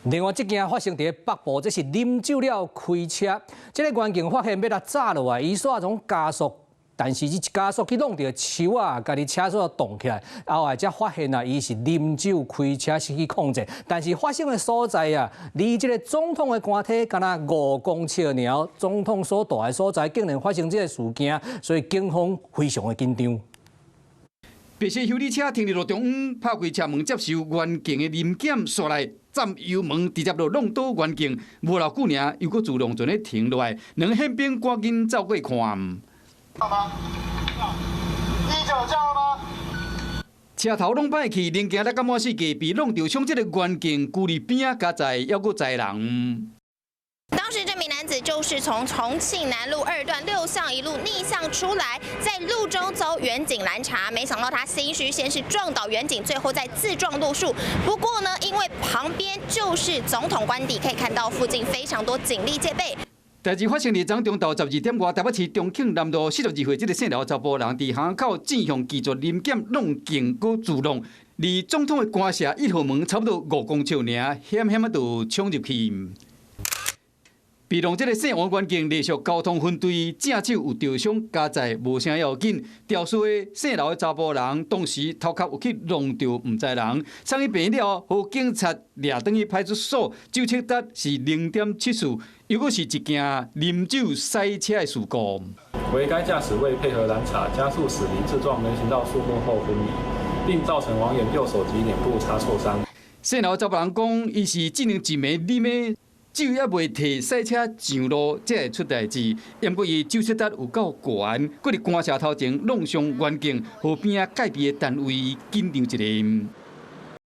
另外，這件發生在北部，這是啉酒了開車，這個員警發現要來炸落來，伊煞種加速，但是伊加速去弄到樹啊，家己車煞動起來，後來才發現啊，伊是啉酒開車失去控制，但是發生的所在啊，離這個總統的官邸敢若5公尺爾，總統所在的所在竟然發生這個事件，所以警方非常的緊張。白色休理車停入路中央，拍開車門接受員警的臨檢，駛來佔油門，直接就弄倒員警。無偌久爾，又閣自動陣咧停落來，兩個憲兵趕緊走過看。好嗎？19叫嗎？車頭弄歹去，零件咧感覺是假幣弄到衝這個員警，距離邊啊加載，還閣載人。當時這名男子就是從重慶南路2段6巷一路逆向出來，在路中遭員警攔查，沒想到他心虛，先是撞倒員警，最後再自撞路樹。不過呢，因為旁邊就是總統官邸，可以看到附近非常多警力戒備。代志發生在昨中晝12點外，台北市中慶南路42歲這個姓劉查甫人，佇巷口正向拒絕臨檢，弄警閣自動，離總統的官舍1號門差不多5公尺爾，險險啊就衝入去。被弄這個姓王員警連續交通分隊，正手有著傷加載，無啥要緊。肇事的姓劉的查甫人，當時頭殼有去弄到唔知人，送醫病院了，和警察抓轉去派出所，酒測值是0.74，又閣是一件啉酒塞車的事故。為該駕駛未配合攔查，加速駛離自撞人行道樹木後昏迷，並造成王眼右手及臉部擦挫傷。姓劉的查甫人講，伊是這兩一暝啉的。酒也未摕賽車上路，才會出代誌。因過伊酒測值有夠懸，佫佇官舍頭前弄傷員警，和邊仔戒備的單位緊張一個。